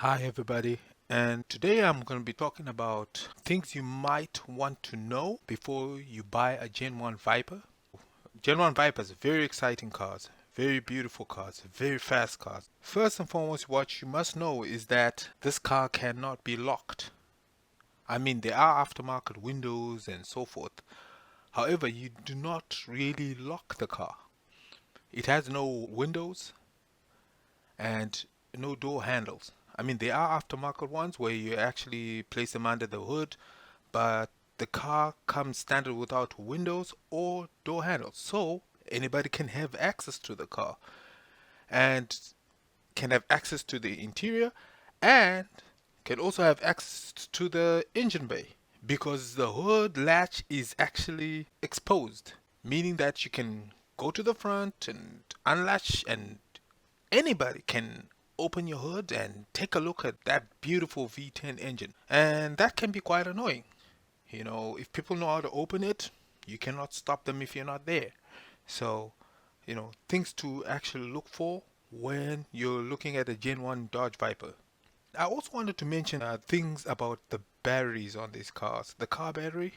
Hi, everybody, and today I'm going to be talking about things you might want to know before you buy a Gen 1 Viper. Gen 1 Vipers are very exciting cars, very beautiful cars, very fast cars. First and foremost, what you must know is that this car cannot be locked. I mean, there are aftermarket windows and so forth. However, you do not really lock the car. It has no windows and no door handles. I mean, there are aftermarket ones where you actually place them under the hood, but the car comes standard without windows or door handles. So anybody can have access to the car and can have access to the interior and can also have access to the engine bay because the hood latch is actually exposed, meaning that you can go to the front and unlatch and anybody can open your hood and take a look at that beautiful V10 engine. And that can be quite annoying. You know, if people know how to open it, you cannot stop them if you're not there. So, things to actually look for when you're looking at a Gen 1 Dodge Viper. I also wanted to mention things about the batteries on these cars. The car battery,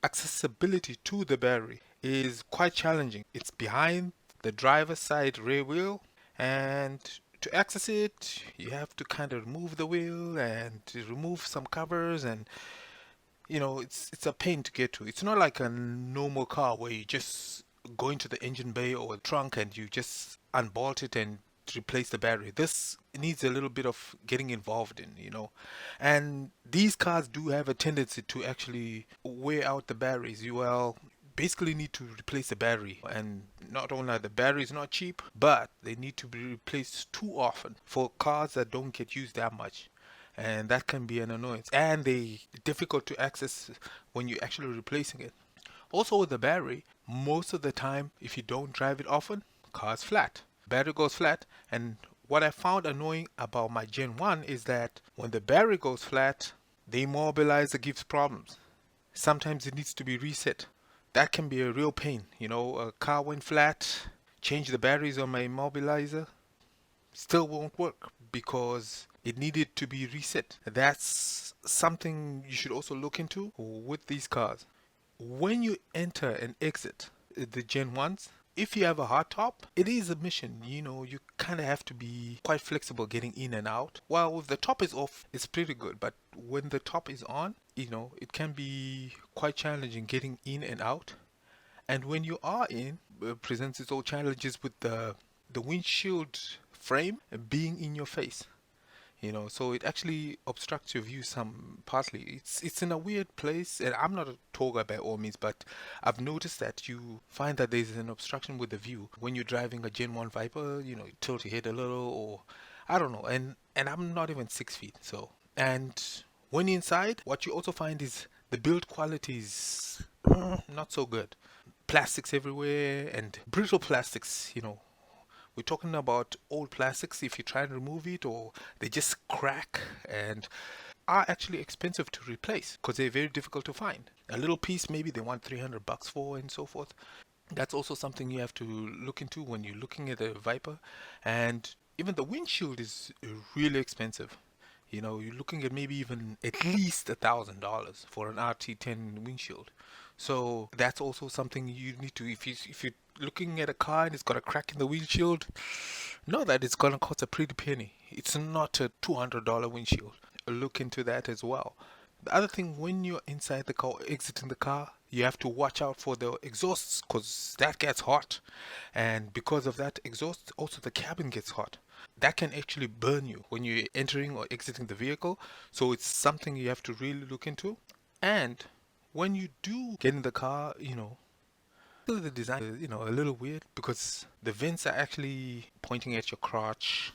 accessibility to the battery is quite challenging. It's behind the driver's side rear wheel, and to access it, you have to kind of remove the wheel and to remove some covers, and it's a pain to get to. It's not like a normal car where you just go into the engine bay or trunk and you just unbolt it and replace the battery. This needs a little bit of getting involved in. And these cars do have a tendency to actually wear out the batteries. You basically need to replace the battery, and not only are the batteries not cheap, but they need to be replaced too often for cars that don't get used that much, and that can be an annoyance, and they difficult to access when you're actually replacing it. Also with the battery, most of the time if you don't drive it often, car's flat, battery goes flat. And what I found annoying about my Gen 1 is that when the battery goes flat, the immobilizer gives problems. Sometimes it needs to be reset. That can be a real pain. A car went flat, change the batteries on my immobilizer, still won't work because it needed to be reset. That's something you should also look into with these cars. When you enter and exit the Gen 1s, if you have a hard top, it is a mission. You kind of have to be quite flexible getting in and out. While if the top is off, it's pretty good. But when the top is on, it can be quite challenging getting in and out. And when you are in, it presents its own challenges with the windshield frame being in your face. So it actually obstructs your view some partly. It's in a weird place, and I'm not a tour guide by all means, but I've noticed that you find that there's an obstruction with the view when you're driving a Gen 1 Viper. You tilt your head a little, or I don't know. And I'm not even 6 feet, so. And when inside, what you also find is the build quality is not so good. Plastics everywhere and brittle plastics. We're talking about old plastics. If you try and remove it, or they just crack and are actually expensive to replace because they're very difficult to find. A little piece, maybe they want $300 for, and so forth. That's also something you have to look into when you're looking at a Viper. And even the windshield is really expensive. You're looking at maybe even at least $1,000 for an RT10 windshield. So that's also something you need to, if you're looking at a car and it's got a crack in the windshield, know that it's gonna cost a pretty penny. It's not a $200 windshield. Look into that as well. The other thing, when you're inside the car, exiting the car, you have to watch out for the exhausts because that gets hot. And because of that exhaust, also the cabin gets hot. That can actually burn you when you're entering or exiting the vehicle. So it's something you have to really look into. And when you do get in the car, the design is, a little weird because the vents are actually pointing at your crotch,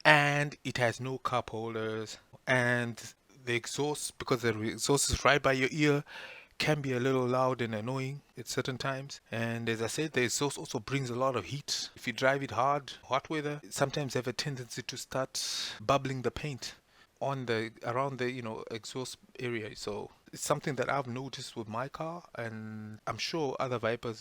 and it has no cup holders, and the exhaust, because the exhaust is right by your ear, can be a little loud and annoying at certain times. And as I said, the exhaust also brings a lot of heat. If you drive it hard, hot weather, sometimes have a tendency to start bubbling the paint on the around the exhaust area. So it's something that I've noticed with my car, and I'm sure other Viper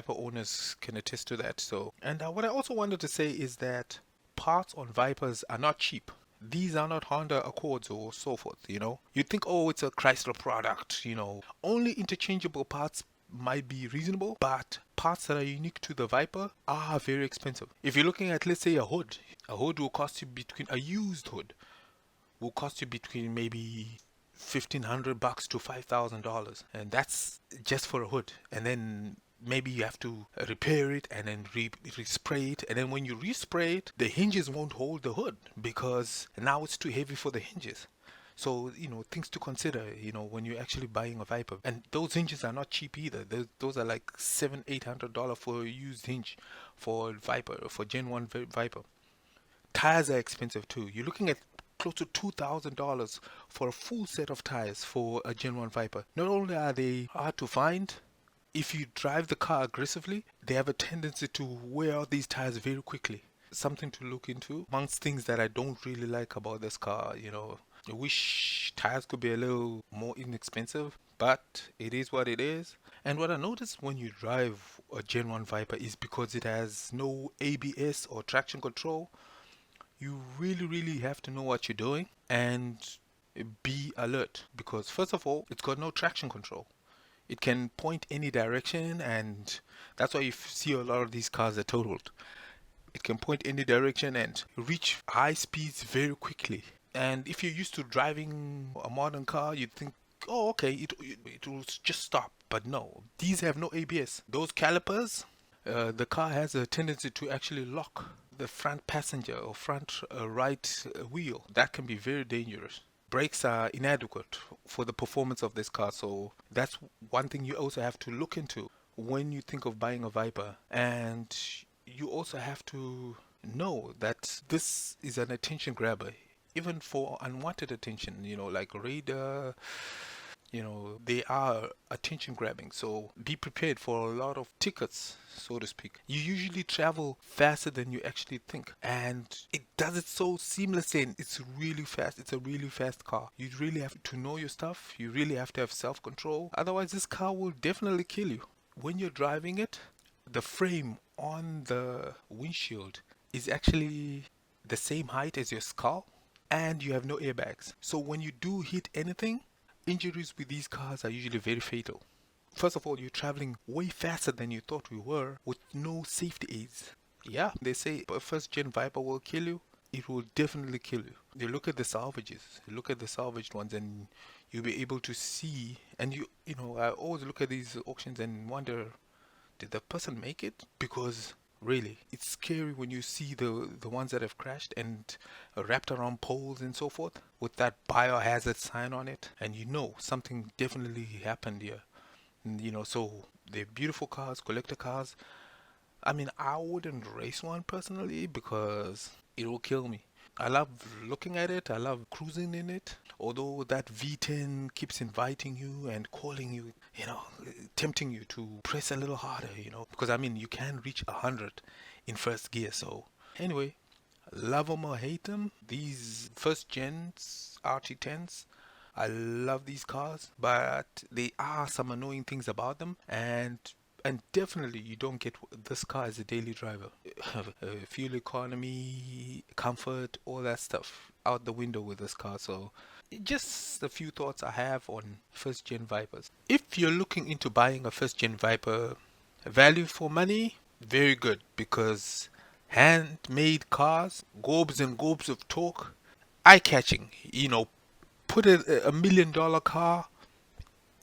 owners can attest to that. So, and what I also wanted to say is that parts on Vipers are not cheap. These are not Honda Accords or so forth, you know. You think, oh, it's a Chrysler product, you know. Only interchangeable parts might be reasonable, but parts that are unique to the Viper are very expensive. If you're looking at, let's say, a hood will cost you between, a used hood will cost you between maybe $1,500 to $5,000, and that's just for a hood. And then maybe you have to repair it and then respray it, and then when you respray it, the hinges won't hold the hood because now it's too heavy for the hinges. So, you know, things to consider, you know, when you're actually buying a Viper. And those hinges are not cheap either. Those are like $700-800 for a used hinge for Viper, for Gen 1 Viper. Tires are expensive too. You're looking at close to $2,000 for a full set of tires for a Gen 1 Viper. Not only are they hard to find, if you drive the car aggressively, they have a tendency to wear out these tires very quickly. Something to look into. Amongst things that I don't really like about this car, you know, I wish tires could be a little more inexpensive, but it is what it is. And what I noticed when you drive a Gen 1 Viper is because it has no ABS or traction control, you really have to know what you're doing and be alert, because first of all, it's got no traction control. It can point any direction, and that's why you see a lot of these cars are totaled. It can point any direction and reach high speeds very quickly. And if you're used to driving a modern car, you'd think, oh, okay, it will just stop. But no, these have no ABS. Those calipers, the car has a tendency to actually lock the front passenger or front right wheel. That can be very dangerous. Brakes are inadequate for the performance of this car, so that's one thing you also have to look into when you think of buying a Viper. And you also have to know that this is an attention grabber, even for unwanted attention, you know, like radar, you know, they are attention grabbing. So be prepared for a lot of tickets, so to speak. You usually travel faster than you actually think, and it does it so seamlessly, and it's really fast. It's a really fast car. You really have to know your stuff. You really have to have self-control. Otherwise, this car will definitely kill you. When you're driving it, the frame on the windshield is actually the same height as your skull, and you have no airbags. So when you do hit anything, injuries with these cars are usually very fatal. First of all, you're traveling way faster than you thought we were with no safety aids. Yeah, they say a first gen Viper will kill you. It will definitely kill you. You look at the salvages, you look at the salvaged ones, and you'll be able to see. And you know, I always look at these auctions and wonder, did the person make it? Because really, it's scary when you see the ones that have crashed and wrapped around poles and so forth with that biohazard sign on it, and you know something definitely happened here. And, you know, so they're beautiful cars, collector cars. I mean, I wouldn't race one personally because it will kill me. I love looking at it. I love cruising in it. Although that V10 keeps inviting you and calling you, you know, tempting you to press a little harder, you know, because I mean, you can reach 100 in first gear. So anyway, love them or hate them, these first gens RT10s, I love these cars, but there are some annoying things about them, and definitely you don't get this car as a daily driver. Fuel economy, comfort, all that stuff out the window with this car. So just a few thoughts I have on first gen Vipers. If you're looking into buying a first gen Viper, value for money, very good, because handmade cars, gobs and gobs of torque, eye catching. You know, put a $1 million car,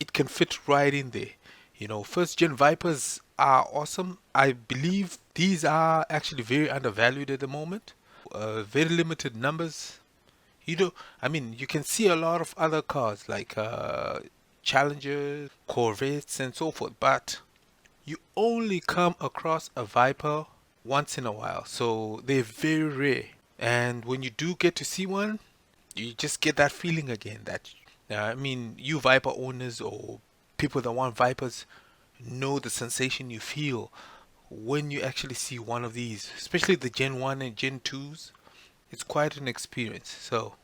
it can fit right in there. You know, first gen Vipers are awesome. I believe these are actually very undervalued at the moment. Very limited numbers. You know, I mean, you can see a lot of other cars like Challengers, Corvettes, and so forth, but you only come across a Viper once in a while, so they're very rare. And when you do get to see one, you just get that feeling again that, I mean, you Viper owners or people that want Vipers know the sensation you feel when you actually see one of these, especially the Gen 1 and Gen 2s. It's quite an experience. So,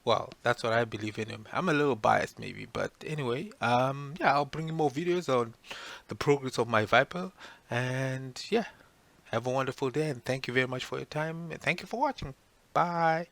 well, that's what I believe in him. I'm a little biased maybe, but anyway, yeah, I'll bring you more videos on the progress of my Viper, and yeah, have a wonderful day, and thank you very much for your time, and thank you for watching. Bye.